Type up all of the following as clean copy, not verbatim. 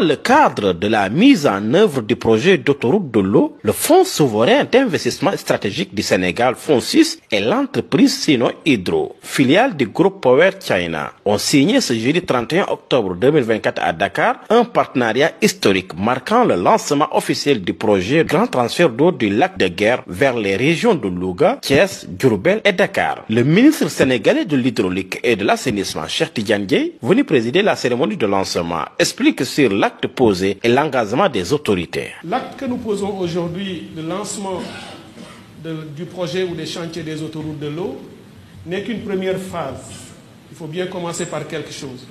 le cadre de la mise en œuvre du projet d'autoroute de l'eau, le Fonds souverain d'investissement stratégique du Sénégal, FONSIS, et l'entreprise Sino Hydro, filiale du groupe Power China, ont signé ce jeudi 31 octobre 2024 à Dakar un partenariat historique marquant le lancement officiel du projet Grand transfert d'eau du lac de Guiers vers les régions de Louga, Thiès, Diourbel et Dakar. Le ministre sénégalais de l'hydraulique et de l'assainissement, Cheikh Tidiane Dièye, venu présider la cérémonie de lancement, explique sur l'acte posé et l'engagement des autorités. L'acte que nous posons aujourd'hui, le lancement du projet ou des chantiers des autoroutes de l'eau, n'est qu'une première phase. Il faut bien commencer par quelque chose.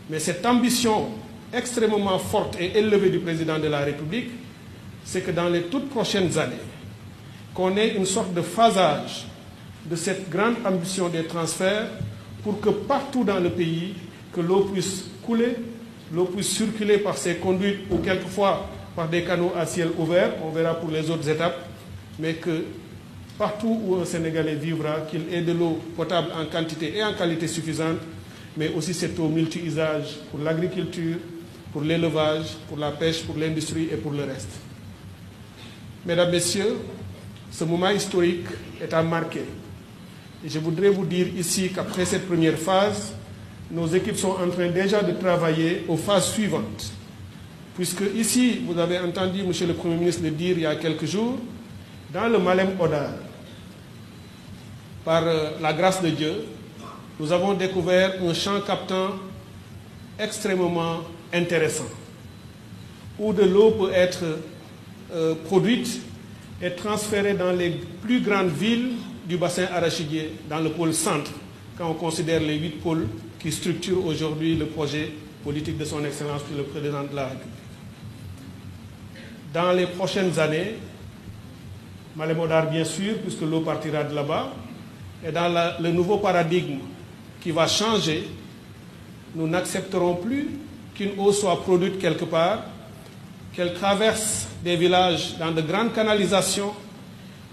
Mais cette ambition extrêmement forte et élevée du président de la République, c'est que dans les toutes prochaines années, qu'on ait une sorte de phasage de cette grande ambition des transferts pour que partout dans le pays, que l'eau puisse couler, l'eau puisse circuler par ces conduites ou quelquefois par des canaux à ciel ouvert, on verra pour les autres étapes, mais que partout où un Sénégalais vivra, qu'il ait de l'eau potable en quantité et en qualité suffisante, mais aussi cette eau multi-usage pour l'agriculture, pour l'élevage, pour la pêche, pour l'industrie et pour le reste. Mesdames, Messieurs, ce moment historique est à marquer. Et je voudrais vous dire ici qu'après cette première phase, nos équipes sont en train déjà de travailler aux phases suivantes. Puisque ici, vous avez entendu M. le Premier ministre le dire il y a quelques jours, dans le Malem Hodar, par la grâce de Dieu, nous avons découvert un champ captant extrêmement intéressant, où de l'eau peut être produite et transférée dans les plus grandes villes du bassin arachidier, dans le pôle centre, quand on considère les 8 pôles qui structurent aujourd'hui le projet politique de son Excellence le Président de la République. Dans les prochaines années, Malem Hodar bien sûr, puisque l'eau partira de là-bas, et dans le nouveau paradigme qui va changer, nous n'accepterons plus qu'une eau soit produite quelque part, qu'elle traverse des villages dans de grandes canalisations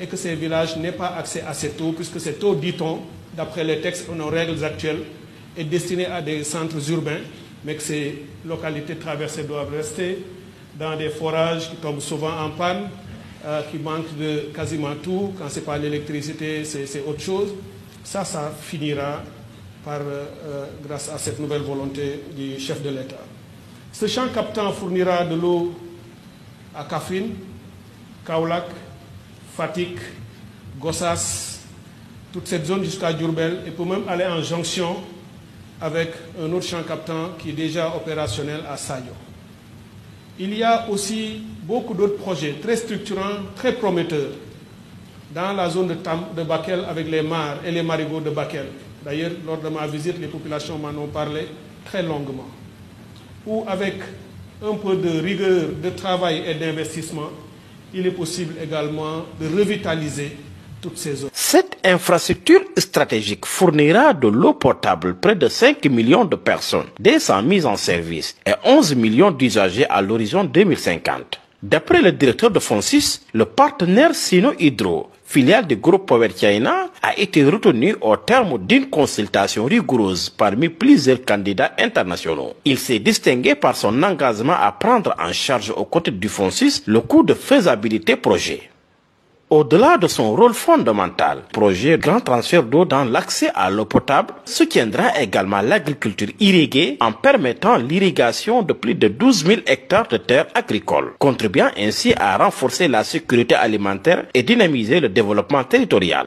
et que ces villages n'aient pas accès à cette eau, puisque cette eau, dit-on, d'après les textes et nos règles actuelles, est destinée à des centres urbains, mais que ces localités traversées doivent rester dans des forages qui tombent souvent en panne, qui manquent de quasiment tout. Quand ce n'est pas l'électricité, c'est autre chose. Ça finira par, grâce à cette nouvelle volonté du chef de l'État. Ce champ captant fournira de l'eau à Kaffrine, Kaolack, Fatick, Gossas, toute cette zone jusqu'à Diourbel, et peut même aller en jonction avec un autre champ captant qui est déjà opérationnel à Sadio. Il y a aussi beaucoup d'autres projets très structurants, très prometteurs dans la zone de Bakel avec les mares et les marigots de Bakel. D'ailleurs, lors de ma visite, les populations m'en ont parlé très longuement. Ou avec un peu de rigueur, de travail et d'investissement, il est possible également de revitaliser toutes ces zones. Cette infrastructure stratégique fournira de l'eau potable près de 5 millions de personnes dès sa mise en service et 11 millions d'usagers à l'horizon 2050. D'après le directeur de FONSIS, le partenaire Sino Hydro, filiale du groupe Power China, a été retenu au terme d'une consultation rigoureuse parmi plusieurs candidats internationaux. Il s'est distingué par son engagement à prendre en charge aux côtés du FONSIS le coût de faisabilité projet. Au-delà de son rôle fondamental, le projet Grand transfert d'eau dans l'accès à l'eau potable soutiendra également l'agriculture irriguée en permettant l'irrigation de plus de 12 000 hectares de terres agricoles, contribuant ainsi à renforcer la sécurité alimentaire et dynamiser le développement territorial.